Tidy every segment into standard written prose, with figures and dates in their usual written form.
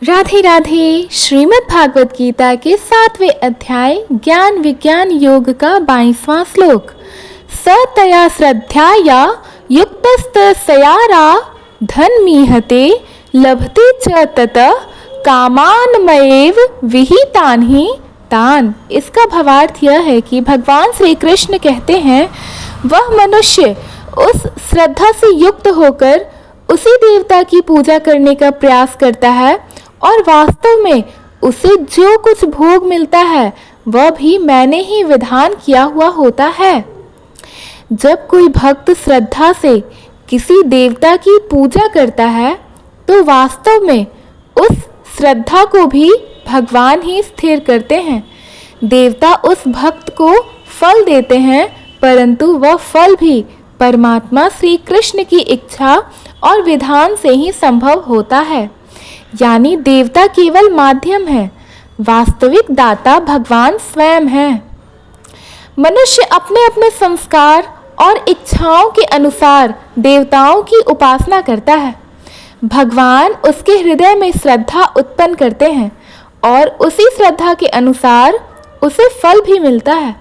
राधे राधे। श्रीमद् भागवत गीता के 7वें अध्याय ज्ञान विज्ञान योग का 22वां श्लोक। सतया श्रद्धया युक्तस्तस्यारा धनमीहते लभते च ततः कामान्मयेव विहितानि तान। इसका भावार्थ यह है कि भगवान श्री कृष्ण कहते हैं, वह मनुष्य उस श्रद्धा से युक्त होकर उसी देवता की पूजा करने का प्रयास करता है और वास्तव में उसे जो कुछ भोग मिलता है वह भी मैंने ही विधान किया हुआ होता है। जब कोई भक्त श्रद्धा से किसी देवता की पूजा करता है तो वास्तव में उस श्रद्धा को भी भगवान ही स्थिर करते हैं। देवता उस भक्त को फल देते हैं, परंतु वह फल भी परमात्मा श्री कृष्ण की इच्छा और विधान से ही संभव होता है। यानी देवता केवल माध्यम है, वास्तविक दाता भगवान स्वयं है। मनुष्य अपने अपने संस्कार और इच्छाओं के अनुसार देवताओं की उपासना करता है। भगवान उसके हृदय में श्रद्धा उत्पन्न करते हैं और उसी श्रद्धा के अनुसार उसे फल भी मिलता है।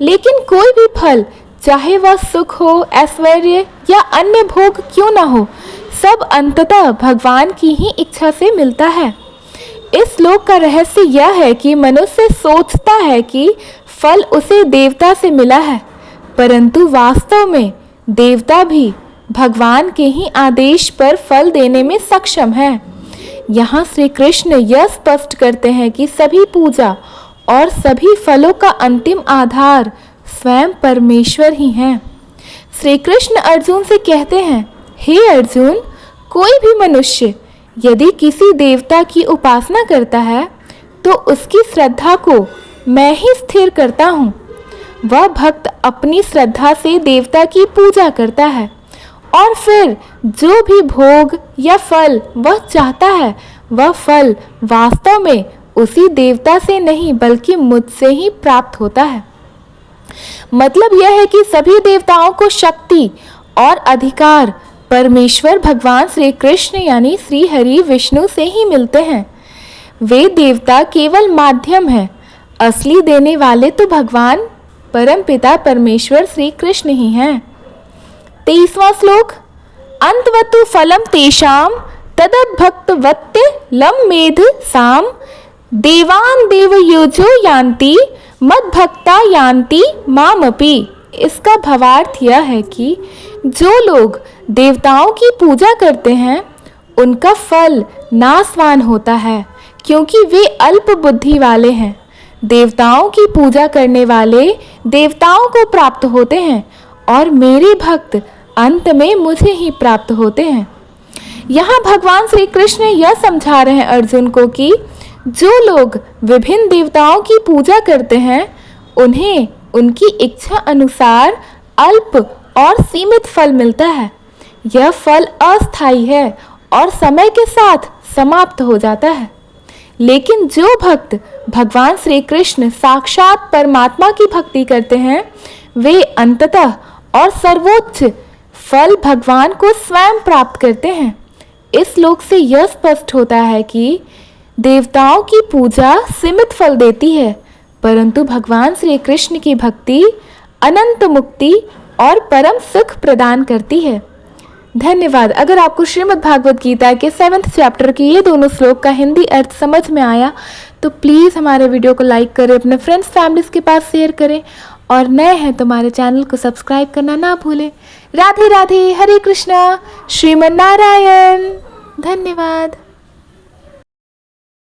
लेकिन कोई भी फल, चाहे वह सुख हो, ऐश्वर्य या अन्य भोग क्यों न हो, सब अंततः भगवान की ही इच्छा से मिलता है। इस श्लोक का रहस्य यह है कि मनुष्य सोचता है कि फल उसे देवता से मिला है, परंतु वास्तव में देवता भी भगवान के ही आदेश पर फल देने में सक्षम है। यहाँ श्री कृष्ण यह स्पष्ट करते हैं कि सभी पूजा और सभी फलों का अंतिम आधार स्वयं परमेश्वर ही हैं। श्री कृष्ण अर्जुन से कहते हैं, हे अर्जुन, कोई भी मनुष्य यदि किसी देवता की उपासना करता है तो उसकी श्रद्धा को मैं ही स्थिर करता हूँ। वह भक्त अपनी श्रद्धा से देवता की पूजा करता है और फिर जो भी भोग या फल वह चाहता है, वह फल वास्तव में उसी देवता से नहीं बल्कि मुझसे ही प्राप्त होता है। मतलब यह है कि सभी देवताओं को शक्ति और अधिकार परमेश्वर भगवान श्री कृष्ण यानी श्री हरि विष्णु से ही मिलते हैं। वे देवता केवल माध्यम है, असली देने वाले तो भगवान परमपिता परमेश्वर श्री कृष्ण ही हैं। 23वां श्लोक। अंतवतु फलम तेषाम तदभक्तवत्य लम मेध साम देवान देवयोजो यान्ति मद्भक्ता यान्ति मामपि। इसका भावार्थ यह है कि जो लोग देवताओं की पूजा करते हैं उनका फल नाशवान होता है, क्योंकि वे अल्प बुद्धि वाले हैं। देवताओं की पूजा करने वाले देवताओं को प्राप्त होते हैं और मेरे भक्त अंत में मुझे ही प्राप्त होते हैं। यहाँ भगवान श्री कृष्ण यह समझा रहे हैं अर्जुन को कि जो लोग विभिन्न देवताओं की पूजा करते हैं उन्हें उनकी इच्छा अनुसार अल्प और सीमित फल मिलता है। यह फल अस्थायी है और समय के साथ समाप्त हो जाता है। लेकिन जो भक्त भगवान श्री कृष्ण साक्षात परमात्मा की भक्ति करते हैं वे अंततः और सर्वोच्च फल भगवान को स्वयं प्राप्त करते हैं। इस श्लोक से यह स्पष्ट होता है कि देवताओं की पूजा सीमित फल देती है, परंतु भगवान श्री कृष्ण की भक्ति अनंत मुक्ति और परम सुख प्रदान करती है। धन्यवाद। अगर आपको श्रीमद् भागवत गीता के 7वें चैप्टर के ये दोनों श्लोक का हिंदी अर्थ समझ में आया तो प्लीज़ हमारे वीडियो को लाइक करें, अपने फ्रेंड्स फैमिलीज के पास शेयर करें और नए हैं तो हमारे चैनल को सब्सक्राइब करना ना भूलें। राधे राधे। हरे कृष्णा। श्रीमन नारायण। धन्यवाद।